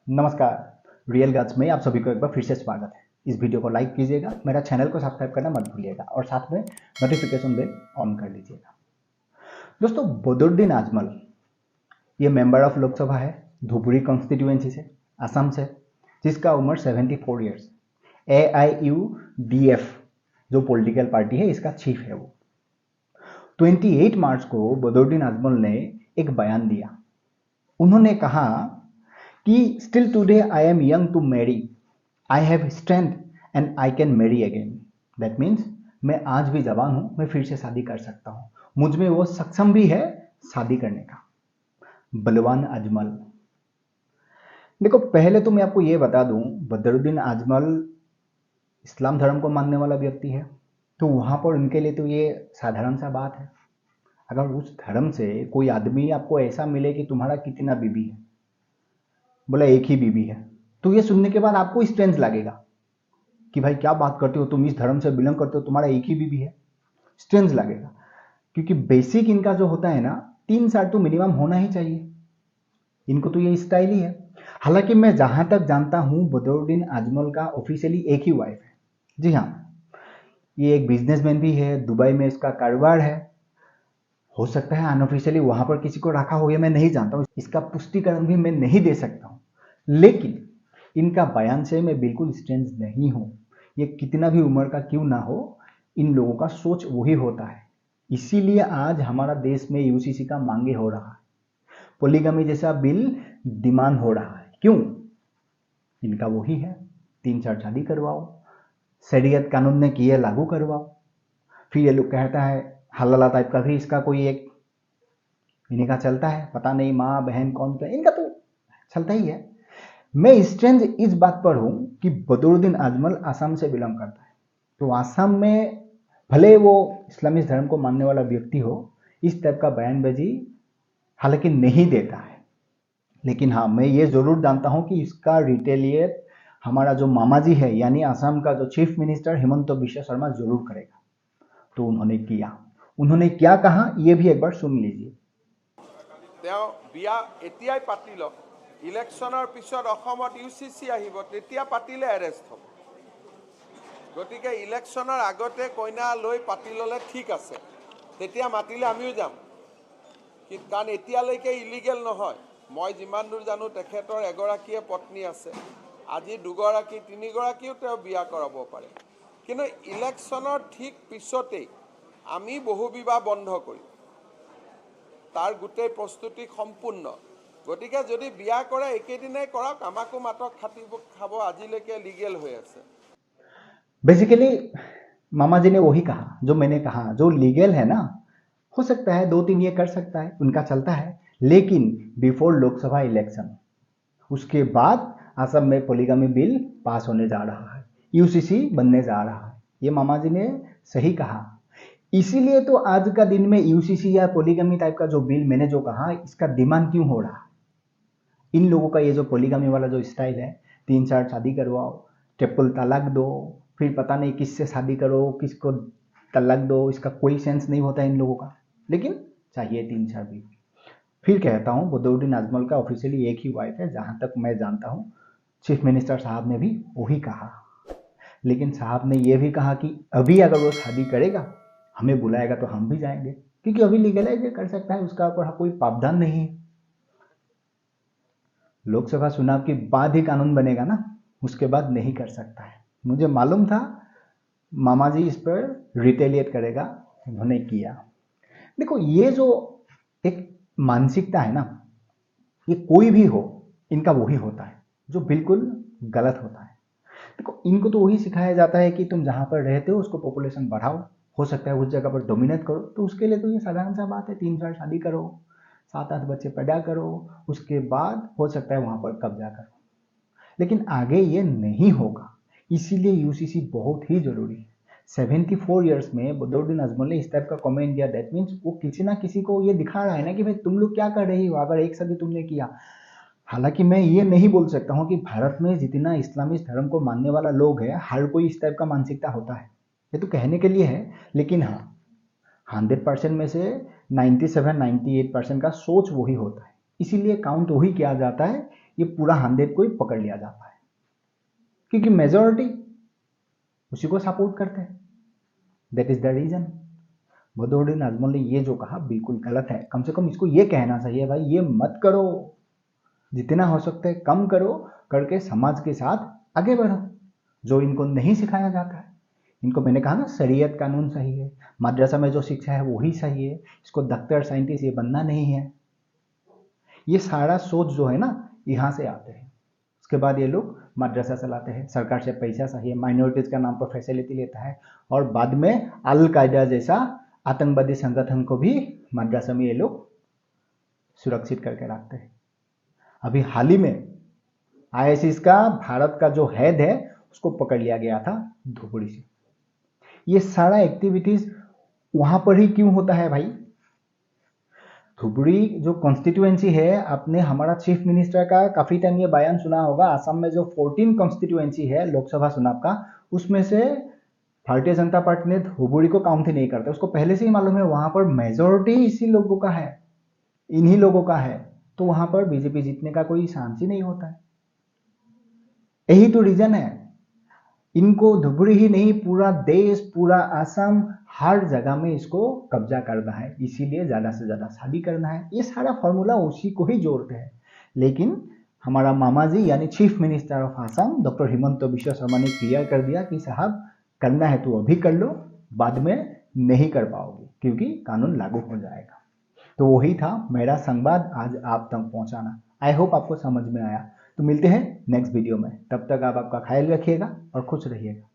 नमस्कार। Real guts में आप सभी को एक बार फिर से स्वागत है। इस वीडियो को लाइक कीजिएगा, मेरा चैनल को सब्सक्राइब करना मत भूलिएगा और साथ में नोटिफिकेशन बेल ऑन कर लीजिएगा। दोस्तों, बदरुद्दीन आजमल ये मेंबर ऑफ लोकसभा है, धुबरी कॉन्स्टिट्यूएंसी से, असम से, जिसका उम्र 74 ईयर्स। AIUDF जो पॉलिटिकल पार्टी है इसका चीफ है वो। 28 मार्च को बदरुद्दीन आजमल ने एक बयान दिया। उन्होंने कहा कि still today I am young to marry, I have strength and I can marry again. That means मैं आज भी जवान हूं, मैं फिर से शादी कर सकता हूं, मुझ में वो सक्षम भी है शादी करने का। बलवान आजमल। देखो, पहले तो मैं आपको ये बता दूं, बदरुद्दीन आजमल इस्लाम धर्म को मानने वाला व्यक्ति है, तो वहां पर उनके लिए तो ये साधारण सा बात है। अगर उस धर्म से कोई आदमी आपको ऐसा मिले कि तुम्हारा कितना बीबी है, बोला एक ही बीबी है, तो ये सुनने के बाद आपको स्ट्रेंज लगेगा कि भाई क्या बात करते हो, तुम इस धर्म से बिलोंग करते हो, तुम्हारा एक ही बीबी है। स्ट्रेंज लगेगा, क्योंकि बेसिक इनका जो होता है ना, 3 साल तो मिनिमम होना ही चाहिए। इनको तो ये स्टाइल ही है। हालांकि मैं जहां तक जानता हूं, बदरुद्दीन आजमल का ऑफिशियली एक ही वाइफ है। जी हाँ, ये एक बिजनेसमैन भी है, दुबई में इसका कारोबार है। हो सकता है अनऑफिशियली वहां पर किसी को रखा हो, ये मैं नहीं जानता हूं, इसका पुष्टिकरण भी मैं नहीं दे सकता हूं। लेकिन इनका बयान से मैं बिल्कुल स्ट्रेंज नहीं हूं। ये कितना भी उम्र का क्यों ना हो, इन लोगों का सोच वही होता है। इसीलिए आज हमारा देश में यूसीसी का मांगे हो रहा है, पोलीगमी जैसा बिल डिमांड हो रहा है। क्यों? इनका वही है, 3-4 शादी करवाओ, शरीयत कानून ने किए लागू करवाओ। फिर ये लोग कहता है हलाला टाइप का भी इसका कोई एक इन्हीं का चलता है, पता नहीं माँ बहन कौन का, इनका तो चलता ही है। मैं स्ट्रेंज इस बात पर हूं कि बदरुद्दीन आजमल आसाम से बिलोंग करता है, तो आसाम में भले वो इस्लामिक धर्म को मानने वाला व्यक्ति हो, इस टाइप का बयानबाजी हालांकि नहीं देता है। लेकिन हाँ, मैं ये जरूर जानता हूं कि इसका रिटेलिएट हमारा जो मामा जी है, यानी आसाम का जो चीफ मिनिस्टर हिमंत बिश्व शर्मा जरूर करेगा। तो उन्होंने किया, उन्होंने क्या कहा ये भी एक बार सुन लीजिए। তেওঁ বিয়া এতিয়াই পাতি লওক, ইলেকশ্যনৰ পিছত অসমত UCC আহিব, তেতিয়া পাতিলে এৰেষ্ট হ'ব। গতিকে ইলেকশ্যনৰ আগতে কইনা লৈ পাতি ল'লে ঠিক আছে, তেতিয়া মাতিলে আমিও যাম। কাৰণ এতিয়ালৈকে ইলিগেল নহয়। মই যিমান দূৰ জানো তেখেতৰ এগৰাকীয়ে পত্নী আছে, আজি 2গৰাকী 3গৰাকীও তেওঁ বিয়া কৰাব পাৰে। কিন্তু ইলেকশ্যনৰ ঠিক পিছতেই আমি বহু বিবাহ বন্ধ কৰিম, তাৰ গোটেই প্ৰস্তুতি সম্পূৰ্ণ। গতিকে যদি বিয়া কৰে একেদিনাই কৰক, আমাকো মাতক, খাব, আজিলৈকে লিগেল হৈ আছে। बेसिकली मामा जी ने वही कहा जो मैंने कहा, जो लीगल है ना, हो सकता है 2-3 ये कर सकता है, उनका चलता है। लेकिन बिफोर लोकसभा इलेक्शन, उसके बाद असम में पोलीगमी बिल पास होने जा रहा है, यूसीसी बनने जा रहा है। ये मामा जी ने सही कहा। इसीलिए तो आज का दिन में यूसीसी या पोलीगमी टाइप का जो बिल मैंने जो कहा, इसका डिमांड क्यों हो रहा है? इन लोगों का ये जो पोलीगमी वाला जो स्टाइल है, 3-4 शादी करवाओ, ट्रिपल तलाक दो, फिर पता नहीं किससे शादी करो, किसको तलाक दो, इसका कोई सेंस नहीं होता इन लोगों का। लेकिन चाहिए 3-4 भी। फिर कहता हूं, बदरुद्दीन आजमल का ऑफिशियली एक ही वाइफ है, जहां तक मैं जानता हूं। चीफ मिनिस्टर साहब ने भी वही कहा। लेकिन साहब ने यह भी कहा कि अभी अगर वो शादी करेगा, हमें बुलाएगा तो हम भी जाएंगे, क्योंकि अभी लीगलाइज कर सकता है, उसका ऊपर कोई प्रावधान नहीं है। लोकसभा चुनाव के बाद ही कानून बनेगा ना, उसके बाद नहीं कर सकता है। मुझे मालूम था मामा जी इस पर रिटेलिएट करेगा, उन्होंने किया। देखो, ये जो एक मानसिकता है ना, ये कोई भी हो, इनका वही होता है जो बिल्कुल गलत होता है। देखो, इनको तो वही सिखाया जाता है कि तुम जहां पर रहते हो उसको पॉपुलेशन बढ़ाओ, हो सकता है उस जगह पर डोमिनेट करो, तो उसके लिए तो ये साधारण सा बात है, 3-4 शादी करो, 7-8 बच्चे पैदा करो, उसके बाद हो सकता है वहां पर कब्जा करो। लेकिन आगे ये नहीं होगा, इसीलिए यूसीसी बहुत ही जरूरी है। 74 ईयर्स में बदरुद्दीन आजमल ने इस टाइप का कमेंट दिया, दैट मीन्स वो किसी ना किसी को ये दिखा रहा है ना कि भाई तुम लोग क्या कर रही हो अगर एक शादी तुमने किया। हालांकि मैं ये नहीं बोल सकता हूं कि भारत में जितना इस्लामिक धर्म को मानने वाला लोग है, हर कोई इस टाइप का मानसिकता होता है, ये तो कहने के लिए है। लेकिन हाँ, 100% में से 97-98% का सोच वही होता है, इसीलिए काउंट वही किया जाता है ये पूरा 100 को ही पकड़ लिया जाता है, क्योंकि मेजॉरिटी उसी को सपोर्ट करते हैं। That is the reason. Badruddin Ajmal ने ये जो कहा बिल्कुल गलत है। कम से कम इसको ये कहना चाहिए, भाई ये मत करो, जितना हो सकता है कम करो, करके समाज के साथ आगे बढ़ो, जो इनको नहीं सिखाया जाता है। इनको मैंने कहा ना, शरीयत कानून सही है, मदरसा में जो शिक्षा है वही सही है, इसको डॉक्टर साइंटिस्ट ये बनना नहीं है। ये सारा सोच जो है ना, यहाँ से आते हैं। उसके बाद ये लोग मदरसा चलाते हैं, सरकार से पैसा चाहिए, माइनॉरिटीज का नाम पर फैसिलिटी लेता है, और बाद में अल कायदा जैसा आतंकवादी संगठन को भी मदरसा में ये लोग सुरक्षित करके रखते हैं। अभी हाल ही में आईएसआईएस का भारत का जो हेड है उसको पकड़ लिया गया था धुबड़ी से। ये सारा एक्टिविटीज वहां पर ही क्यों होता है भाई? धुबड़ी जो कॉन्स्टिट्यूएंसी है, आपने हमारा चीफ मिनिस्टर का काफी टाइम ये बयान सुना होगा, असम में जो 14 कॉन्स्टिट्यूएंसी है लोकसभा चुनाव का, उसमें से भारतीय जनता पार्टी ने धुबड़ी को काउंट ही नहीं करता। उसको पहले से ही मालूम है वहां पर मेजोरिटी इसी लोगों का है, इन्हीं लोगों का है, तो वहां पर बीजेपी जीतने का कोई चांस ही नहीं होता है। यही तो रीजन है। इनको धुबड़ी ही नहीं, पूरा देश, पूरा असम, हर जगह में इसको कब्जा करना है, इसीलिए ज्यादा से ज्यादा शादी करना है। ये सारा फॉर्मूला उसी को ही जोड़ते हैं। लेकिन हमारा मामा जी यानी chief minister of Assam doctor Himanta Biswa Sharma ने क्लियर कर दिया कि साहब करना है तो अभी कर लो, बाद में नहीं कर पाओगे क्योंकि कानून लागू हो जाएगा। तो वही था मेरा संवाद आज आप तक पहुंचाना। आई होप आपको समझ में आया। तो मिलते हैं नेक्स्ट वीडियो में, तब तक आप आपका ख्याल रखिएगा और खुश रहिएगा।